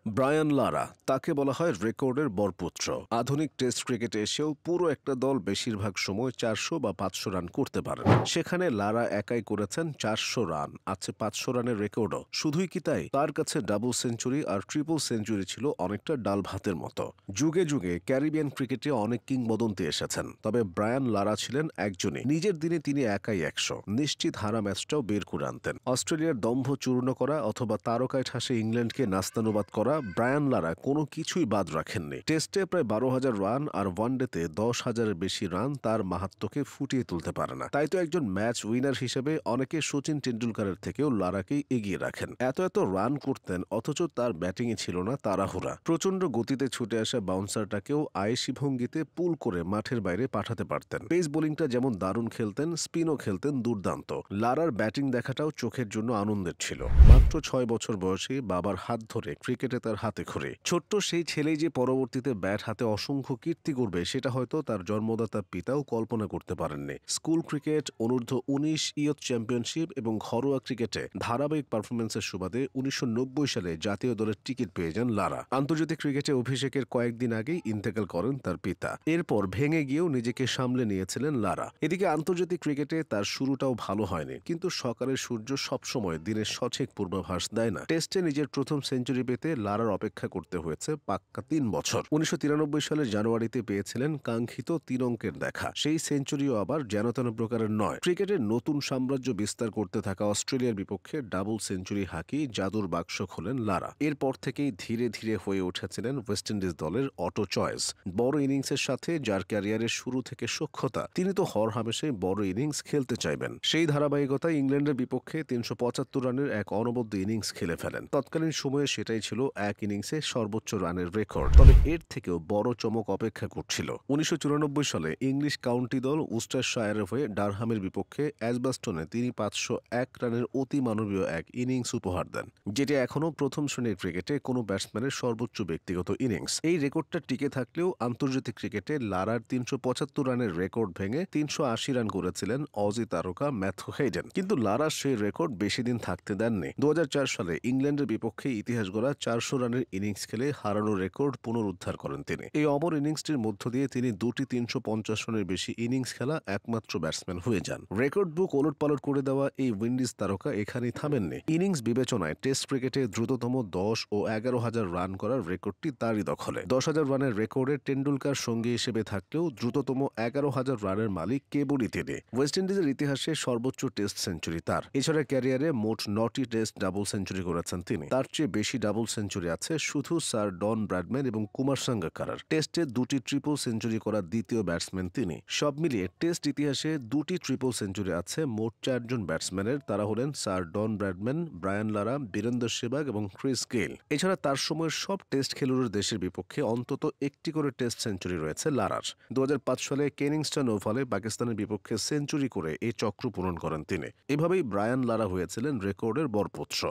Brian Lara তাকে বলা হয় রেকর্ডের বরপুত্র। আধুনিক টেস্ট ক্রিকেটে এসেও পুরো একটা দল বেশিরভাগ সময় 400 বা 500 রান করতে পারেন। সেখানে লারা একাই করেছেন 400 রান, আছে 500 রানের রেকর্ডও। শুধুই কি তাই, তার কাছে ডাবল সেঞ্চুরি আর ট্রিপল সেঞ্চুরি ছিল অনেকটা ডাল ভাতের মতো। যুগে যুগে ক্যারিবিয়ান ক্রিকেটে অনেক কিংবদন্তি এসেছেন, তবে ব্রায়ান লারা ছিলেন একজনই। নিজের দিনে তিনি একাই 100 নিশ্চিত হারা ম্যাচটাও বের করে আনতেন। অস্ট্রেলিয়ার দম্ভ চূর্ণ করা অথবা তারকায় ঠাসে ইংল্যান্ডকে নাস্তানুবাদ করা ব্রায়ান লারা কোনো কিছুই বাদ রাখেননি। টেস্টে প্রায় 12,000 রান আর ওয়ানডেতে 10,000-এর বেশি রান তার মাহাত্ম্যকে ফুটিয়ে তুলতে পারে না। তাই তো একজন ম্যাচ উইনার হিসেবে অনেকে সচিন টেন্ডুলকারের থেকেও লারাকেই এগিয়ে রাখেন। এত রান করতেন, অথচ তার ব্যাটিংয়ে ছিল না তাড়াহুড়া। প্রচণ্ড গতিতে ছুটে আসা বাউন্সারটাকেও আয়েশি ভঙ্গিতে পুল করে মাঠের বাইরে পাঠাতে পারতেন। পেস বোলিংটা যেমন দারুণ খেলতেন, স্পিনও খেলতেন দুর্দান্ত। লারার ব্যাটিং দেখাটাও চোখের জন্য আনন্দের ছিল। মাত্র 6 বছর বয়সে বাবার হাত ধরে ক্রিকেটে তার হাতে খড়ে। ছোট্ট সেই ছেলেই যে পরবর্তীতে ব্যাট হাতে অসংখ্য কীর্তি করবে, সেটা হয়তো তার জন্মদাতা পিতাও কল্পনা করতে পারেননি। স্কুল ক্রিকেট, অনূর্ধ্ব 19 ইয়ুথ চ্যাম্পিয়নশিপ এবং ঘরোয়া ক্রিকেটে ধারাবাহিক পারফরমেন্সের সুবাদে 1990 সালে জাতীয় দলের টিকিট পেয়ে যান লারা। আন্তর্জাতিক ক্রিকেটে অভিষেকের কয়েকদিন আগেই ইন্তেকাল করেন তার পিতা। এরপর ভেঙে গিয়েও নিজেকে সামলে নিয়েছিলেন লারা। এদিকে আন্তর্জাতিক ক্রিকেটে তার শুরুটাও ভালো হয়নি, কিন্তু সকালের সূর্য সবসময় দিনের সঠিক পূর্বাভাস দেয় না। টেস্টে নিজের প্রথম সেঞ্চুরি পেতে লারার অপেক্ষা করতে হয়েছে পাক্কা 3 বছর। 1993 সালের জানুয়ারিতে পেয়েছিলেন কাঙ্ক্ষিত 3 অঙ্কের দেখা। সেই সেঞ্চুরিও আবার যেনতেন প্রকারের নয়। ক্রিকেটের নতুন সাম্রাজ্য বিস্তার করতে থাকা অস্ট্রেলিয়ার বিপক্ষে ডাবল সেঞ্চুরি হাঁকিয়ে জাদুর বাক্স খোলেন লারা। এরপর থেকেই ধীরে ধীরে হয়ে উঠেছিলেন ওয়েস্ট ইন্ডিজ দলের অটো চয়েস। বড় ইনিংসের সাথে যার ক্যারিয়ারের শুরু থেকে সখ্যতা, তিনি তো হরহামেশাই বড় ইনিংস খেলতে চাইবেন। সেই ধারাবাহিকতায় ইংল্যান্ডের বিপক্ষে 375 রানের এক অনবদ্য ইনিংস খেলে ফেলেন। তৎকালীন সময়ে সেটাই ছিল এক ইনিংসে সর্বোচ্চ রানের রেকর্ড। তবে এর থেকেও বড় চমক অপেক্ষা করছিল। 1994 সালে ইংলিশ কাউন্টি দল উস্টারশায়ারের হয়ে ডারহামের বিপক্ষে অ্যাজবাস্টনে তিনি 501 রানের অতি মানবীয় এক ইনিংস উপহার দেন, যেটি এখনও প্রথম শ্রেণীর ক্রিকেটে কোনো ব্যাটসম্যানের সর্বোচ্চ ব্যক্তিগত ইনিংস। এই রেকর্ডটা টিকে থাকলেও আন্তর্জাতিক ক্রিকেটে লারার 375 রানের রেকর্ড ভেঙে 380 রান করেছিলেন অজি তারকা ম্যাথু হেইডেন। কিন্তু লারা সেই রেকর্ড বেশি দিন থাকতে দেননি। 2004 সালে ইংল্যান্ডের বিপক্ষে ইতিহাস গড়া 400 রানের ইনিংস খেলে হারানো রেকর্ড পুনরুদ্ধার করেন তিনি। এই অমর ইনিংসটির মধ্য দিয়ে তিনি দুটি 350 রানের বেশি ইনিংস খেলা একমাত্র ব্যাটসম্যান হয়ে যান। রেকর্ড বুক ওলটপালট করে দেওয়া এই উইন্ডিজ তারকা এখানেই থামেননি। ইনিংস বিবেচনায় টেস্ট ক্রিকেটে দ্রুততম 10 ও 11,000 রান করার রেকর্ডটি তারই দখলে। 10,000 রানের রেকর্ডে টেন্ডুলকার সঙ্গী হিসেবে থাকলেও দ্রুততম 11,000 রানের মালিক কেবলই তিনি। ওয়েস্ট ইন্ডিজের ইতিহাসে সর্বোচ্চ টেস্ট সেঞ্চুরি তার। এছাড়া ক্যারিয়ারে মোট 9টি টেস্ট ডাবল সেঞ্চুরি করেছেন তিনি। তার চেয়ে বেশি ডাবল সেঞ্চুরি আছে শুধু স্যার ডন ব্র্যাডম্যান এবং কুমার সাঙ্গাকারার। টেস্টে 2টি ট্রিপল সেঞ্চুরি করা দ্বিতীয় ব্যাটসম্যান তিনি। সব মিলিয়ে টেস্ট ইতিহাসে 2টি ট্রিপল সেঞ্চুরি আছে মোট 4 জন ব্যাটসম্যানের। তারা হলেন sir Don Bradman, Brian Lara, Virender Sehwag এবং ক্রিস গেইল। এছাড়া তার সময়ের সব টেস্ট খেলুড়ের দেশের বিপক্ষে অন্তত একটি করে টেস্ট সেঞ্চুরি রয়েছে লারার। 2005 সালে কেনিংস্টন ওভালে পাকিস্তানের বিপক্ষে সেঞ্চুরি করে এই চক্র পূরণ করেন তিনি। এভাবেই ব্রায়ান লারা হয়েছিলেন রেকর্ডের বরপুত্র।